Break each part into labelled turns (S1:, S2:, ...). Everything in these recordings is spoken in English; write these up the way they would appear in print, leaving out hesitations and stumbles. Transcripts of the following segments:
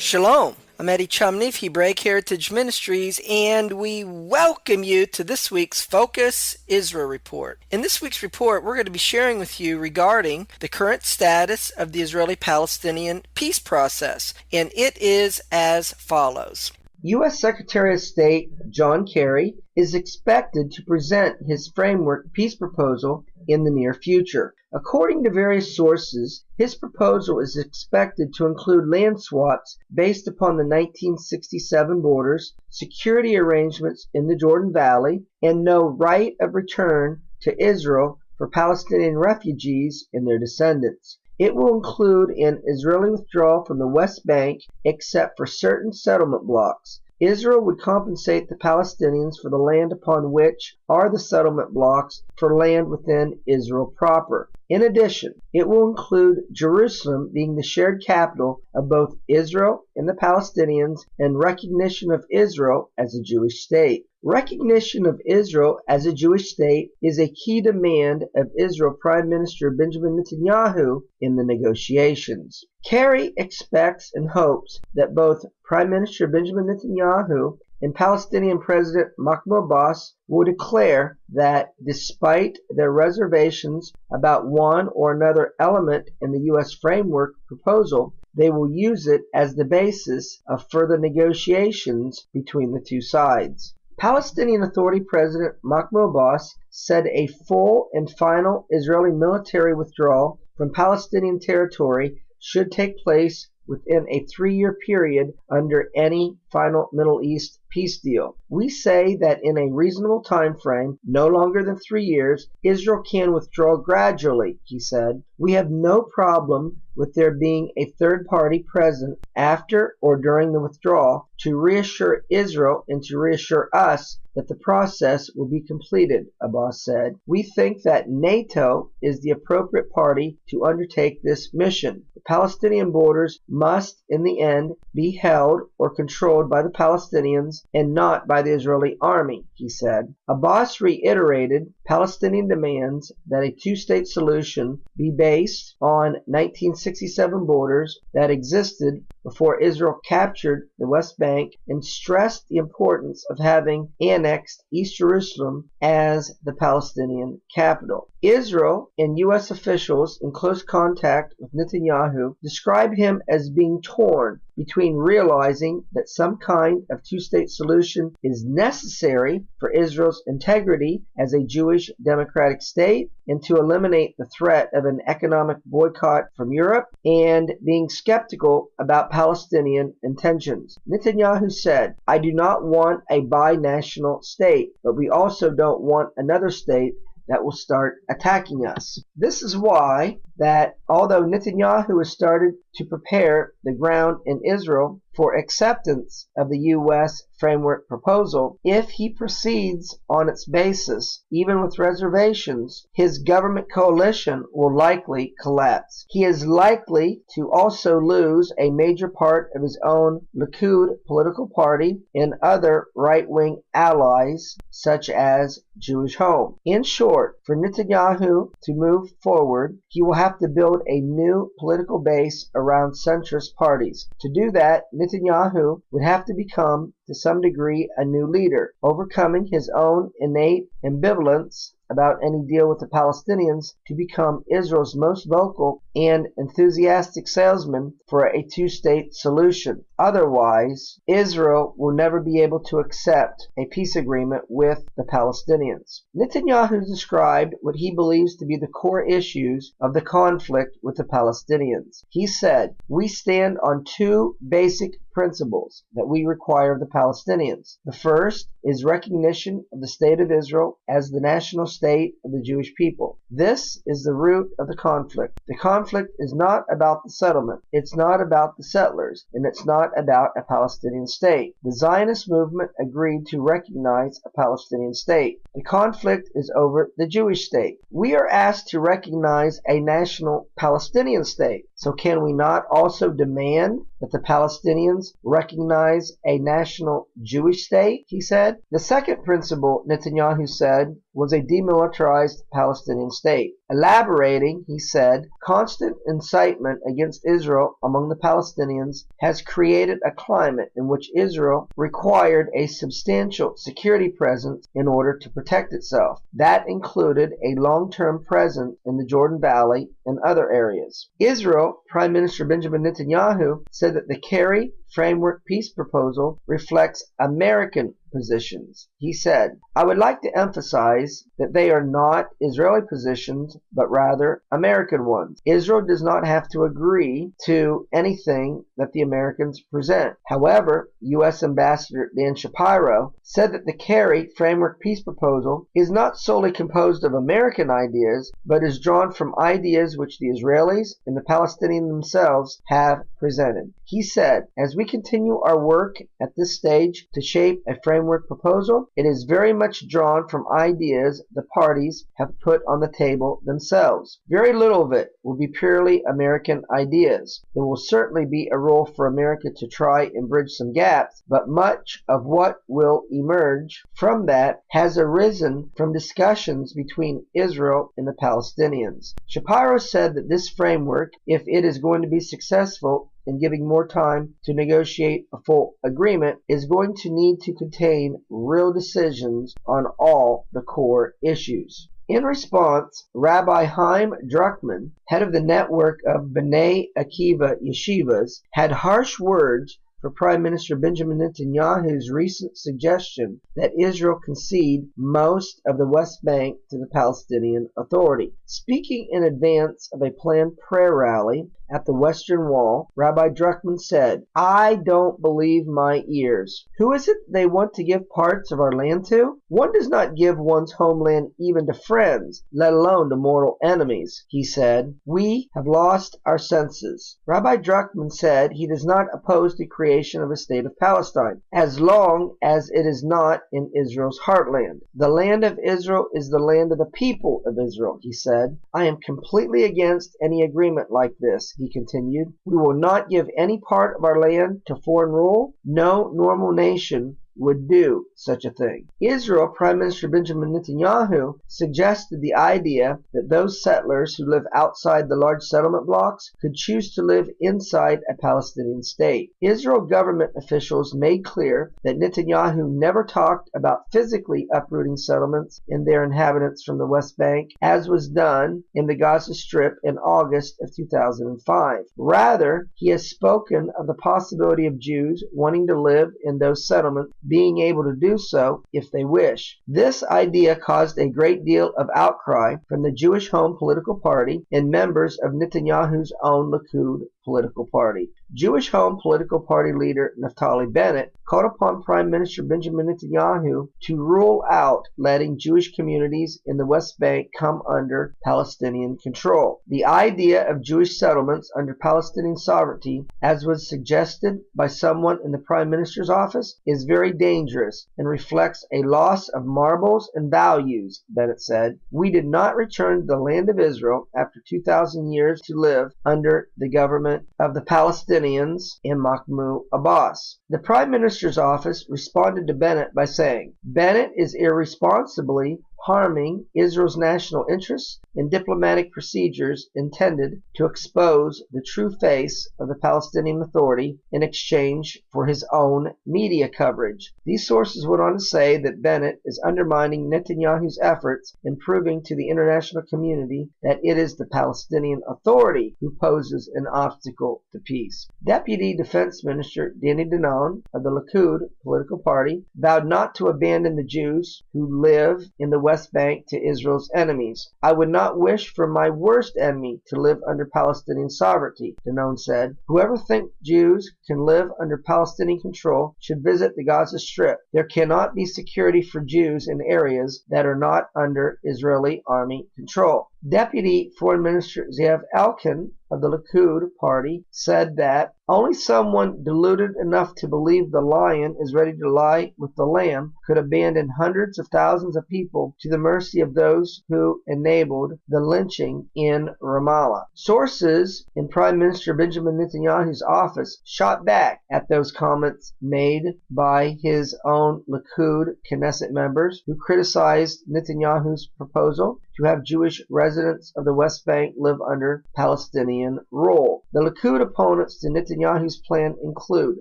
S1: Shalom. I'm Eddie Chumney of Hebraic Heritage Ministries, and we welcome you to this week's Focus Israel Report. In this week's report, we're going to be sharing with you regarding the current status of the Israeli-Palestinian peace process, and it is as follows. U.S. Secretary of State John Kerry is expected to present his framework peace proposal in the near future. According to various sources, his proposal is expected to include land swaps based upon the 1967 borders, security arrangements in the Jordan Valley, and no right of return to Israel for Palestinian refugees and their descendants. It will include an Israeli withdrawal from the West Bank except for certain settlement blocks. Israel would compensate the Palestinians for the land upon which are the settlement blocks for land within Israel proper. In addition, it will include Jerusalem being the shared capital of both Israel and the Palestinians and recognition of Israel as a Jewish state. Recognition of Israel as a Jewish state is a key demand of Israel Prime Minister Benjamin Netanyahu in the negotiations. Kerry expects and hopes that both Prime Minister Benjamin Netanyahu and Palestinian President Mahmoud Abbas will declare that despite their reservations about one or another element in the U.S. framework proposal, they will use it as the basis of further negotiations between the two sides. Palestinian Authority President Mahmoud Abbas said a full and final Israeli military withdrawal from Palestinian territory should take place within a 3-year period under any final Middle East peace deal. We say that in a reasonable time frame, no longer than 3 years, Israel can withdraw gradually, he said. We have no problem with there being a third party present after or during the withdrawal to reassure Israel and to reassure us that the process will be completed, Abbas said. We think that NATO is the appropriate party to undertake this mission. The Palestinian borders must, in the end, be held or controlled by the Palestinians and not by the Israeli army, he said. Abbas reiterated Palestinian demands that a two-state solution be based on 1967 borders that existed before Israel captured the West Bank and stressed the importance of having annexed East Jerusalem as the Palestinian capital. Israel and U.S. officials in close contact with Netanyahu describe him as being torn between realizing that some kind of two-state solution is necessary for Israel's integrity as a Jewish democratic state and to eliminate the threat of an economic boycott from Europe, and being skeptical about Palestinian intentions. Netanyahu said, "I do not want a binational state, but we also don't want another state that will start attacking us." This is why that although Netanyahu has started to prepare the ground in Israel for acceptance of the U.S. framework proposal, if he proceeds on its basis, even with reservations, his government coalition will likely collapse. He is likely to also lose a major part of his own Likud political party and other right-wing allies, such as Jewish Home. In short, for Netanyahu to move forward, he will have to build a new political base around centrist parties. To do that, Netanyahu would have to become, to some degree, a new leader, overcoming his own innate ambivalence about any deal with the Palestinians to become Israel's most vocal and enthusiastic salesman for a two-state solution. Otherwise, Israel will never be able to accept a peace agreement with the Palestinians. Netanyahu described what he believes to be the core issues of the conflict with the Palestinians. He said, "We stand on two basic principles that we require of the Palestinians. The first is recognition of the State of Israel as the national state of the Jewish people. This is the root of the conflict. The conflict is not about the settlement, it's not about the settlers, and it's not about a Palestinian state. The Zionist movement agreed to recognize a Palestinian state. The conflict is over the Jewish state. We are asked to recognize a national Palestinian state. So can we not also demand that the Palestinians recognize a national Jewish state?" he said. The second principle, Netanyahu said, was a demilitarized Palestinian state.
S2: Elaborating, he said, constant incitement against Israel among the Palestinians has created a climate in which Israel required a substantial security presence in order to protect itself. That included a long-term presence in the Jordan Valley and other areas. Israel, Prime Minister Benjamin Netanyahu, said that the Kerry Framework Peace Proposal reflects American positions. He said, "I would like to emphasize that they are not Israeli positions, but rather American ones. Israel does not have to agree to anything that the Americans present." However, U.S. Ambassador Dan Shapiro said that the Kerry Framework Peace Proposal is not solely composed of American ideas, but is drawn from ideas which the Israelis and the Palestinians themselves have presented. He said, "As we continue our work at this stage to shape a framework proposal, it is very much drawn from ideas the parties have put on the table themselves. Very little of it will be purely American ideas. There will certainly be a role for America to try and bridge some gaps, but much of what will emerge from that has arisen from discussions between Israel and the Palestinians." Shapiro said that this framework, if it is going to be successful in giving more time to negotiate a full agreement, is going to need to contain real decisions on all the core issues. In response, Rabbi Chaim Druckman, head of the network of Bnei Akiva Yeshivas, had harsh words for Prime Minister Benjamin Netanyahu's recent suggestion that Israel concede most of the West Bank to the Palestinian Authority. Speaking in advance of a planned prayer rally at the Western Wall, Rabbi Druckman said, "I don't believe my ears. Who is it they want to give parts of our land to? One does not give one's homeland even to friends, let alone to mortal enemies," he said. "We have lost our senses." Rabbi Druckman said he does not oppose the creation of a state of Palestine, as long as it is not in Israel's heartland. "The land of Israel is the land of the people of Israel," he said. "I am completely against any agreement like this," he continued. "We will not give any part of our land to foreign rule. No normal nation would do such a thing." Israel Prime Minister Benjamin Netanyahu suggested the idea that those settlers who live outside the large settlement blocks could choose to live inside a Palestinian state. Israel government officials made clear that Netanyahu never talked about physically uprooting settlements and their inhabitants from the West Bank, as was done in the Gaza Strip in August of 2005. Rather, he has spoken of the possibility of Jews wanting to live in those settlements being able to do so if they wish. This idea caused a great deal of outcry from the Jewish Home political party and members of Netanyahu's own Likud political party. Jewish Home political party leader Naftali Bennett called upon Prime Minister Benjamin Netanyahu to rule out letting Jewish communities in the West Bank come under Palestinian control. The idea of Jewish settlements under Palestinian sovereignty, as was suggested by someone in the Prime Minister's office, is very dangerous and reflects a loss of marbles and values, Bennett said. "We did not return to the land of Israel after 2,000 years to live under the government of the Palestinians and Mahmoud Abbas." The Prime Minister's office responded to Bennett by saying, "Bennett is irresponsibly harming Israel's national interests and diplomatic procedures intended to expose the true face of the Palestinian Authority in exchange for his own media coverage." These sources went on to say that Bennett is undermining Netanyahu's efforts in proving to the international community that it is the Palestinian Authority who poses an obstacle to peace. Deputy Defense Minister Danny Danon of the Likud political party vowed not to abandon the Jews who live in the West Bank to Israel's enemies. "I would not wish for my worst enemy to live under Palestinian sovereignty," Danon said. "Whoever thinks Jews can live under Palestinian control should visit the Gaza Strip. There cannot be security for Jews in areas that are not under Israeli army control." Deputy Foreign Minister Ze'ev Elkin of the Likud party said that only someone deluded enough to believe the lion is ready to lie with the lamb could abandon hundreds of thousands of people to the mercy of those who enabled the lynching in Ramallah. Sources in Prime Minister Benjamin Netanyahu's office shot back at those comments made by his own Likud Knesset members who criticized Netanyahu's proposal. to have Jewish residents of the West Bank live under Palestinian rule. The Likud opponents to Netanyahu's plan include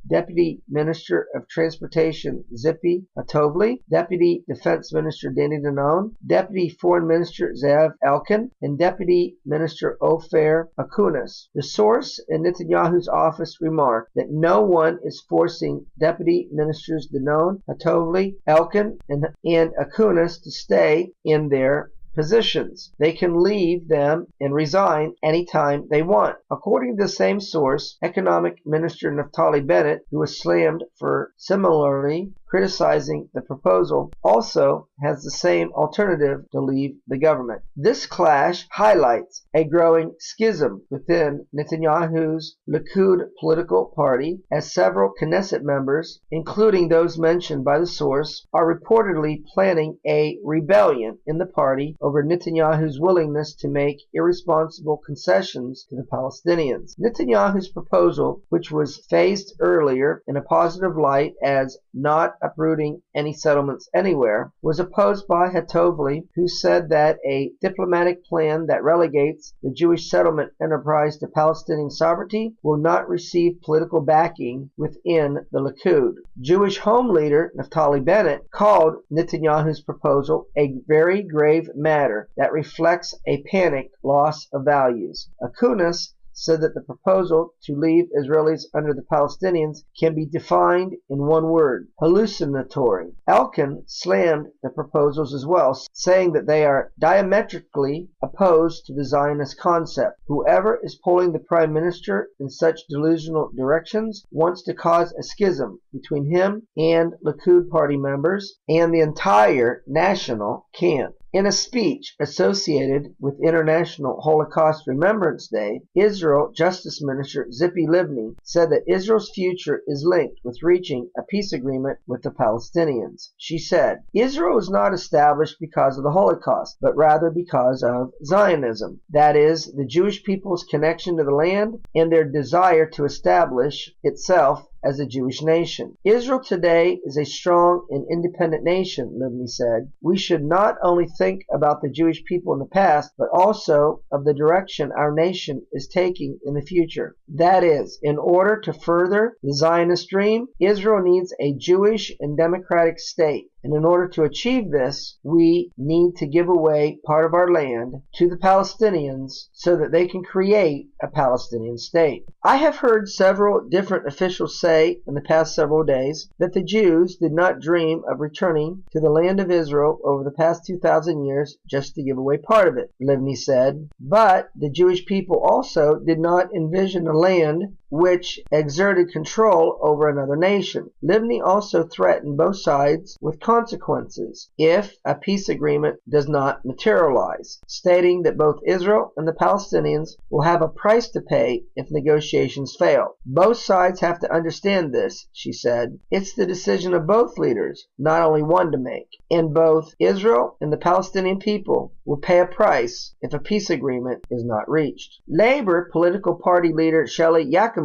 S2: Deputy Minister of Transportation Zippy Hatovli, Deputy Defense Minister Danny Danon, Deputy Foreign Minister Ze'ev Elkin, and Deputy Minister Ofer Akunis. The source in Netanyahu's office remarked that no one is forcing Deputy Ministers Danon, Hatovli, Elkin, and Akunis to stay in their positions. They can leave them and resign anytime they want. According to the same source, Economic Minister Naftali Bennett, who was slammed for similarly criticizing the proposal, also has the same alternative to leave the government. This clash highlights a growing schism within Netanyahu's Likud political party, as several Knesset members, including those mentioned by the source, are reportedly planning a rebellion in the party over Netanyahu's willingness to make irresponsible concessions to the Palestinians. Netanyahu's proposal, which was phased earlier in a positive light as not uprooting any settlements anywhere, was opposed by Hatovli, who said that a diplomatic plan that relegates the Jewish settlement enterprise to Palestinian sovereignty will not receive political backing within the Likud. Jewish Home Leader Naftali Bennett called Netanyahu's proposal a very grave matter that reflects a panicked loss of values. Akunis said that the proposal to leave Israelis under the Palestinians can be defined in one word: hallucinatory. Elkin slammed the proposals as well, saying that they are diametrically opposed to the Zionist concept. Whoever is pulling the prime minister in such delusional directions wants to cause a schism between him and Likud party members and the entire national camp. In a speech associated with International Holocaust Remembrance Day, Israel Justice Minister Tzipi Livni said that Israel's future is linked with reaching a peace agreement with the Palestinians. She said, "Israel was not established because of the Holocaust, but rather because of Zionism. That is, the Jewish people's connection to the land and their desire to establish itself as a Jewish nation. Israel today is a strong and independent nation," Livni said. "We should not only think about the Jewish people in the past, but also of the direction our nation is taking in the future. That is, in order to further the Zionist dream, Israel needs a Jewish and democratic state. And in order to achieve this, we need to give away part of our land to the Palestinians so that they can create a Palestinian state." I have heard several different officials say in the past several days that the Jews did not dream of returning to the land of Israel over the past 2,000 years just to give away part of it, Livni said. But the Jewish people also did not envision a land which exerted control over another nation. Livni also threatened both sides with consequences if a peace agreement does not materialize, stating that both Israel and the Palestinians will have a price to pay if negotiations fail. "Both sides have to understand this," she said. "It's the decision of both leaders, not only one, to make. And both Israel and the Palestinian people will pay a price if a peace agreement is not reached." Labor political party leader Shelley Yakimovich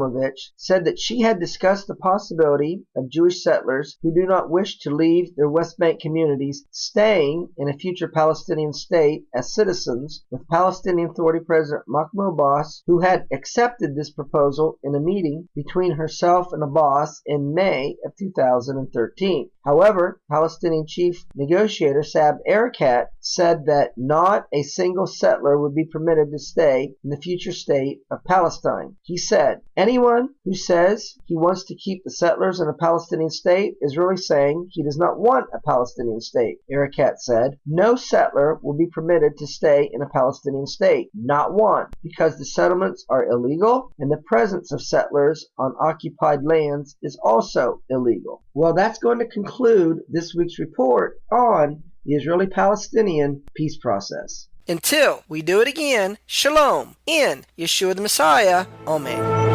S2: said that she had discussed the possibility of Jewish settlers who do not wish to leave their West Bank communities staying in a future Palestinian state as citizens with Palestinian Authority President Mahmoud Abbas, who had accepted this proposal in a meeting between herself and Abbas in May of 2013. However, Palestinian chief negotiator Saeb Erekat said that not a single settler would be permitted to stay in the future state of Palestine. He said, "Anyone who says he wants to keep the settlers in a Palestinian state is really saying he does not want a Palestinian state." Erekat said, "No settler will be permitted to stay in a Palestinian state, not one, because the settlements are illegal and the presence of settlers on occupied lands is also illegal." Well, that's going to conclude this week's report on the Israeli-Palestinian peace process.
S1: Until we do it again, Shalom in Yeshua the Messiah. Amen.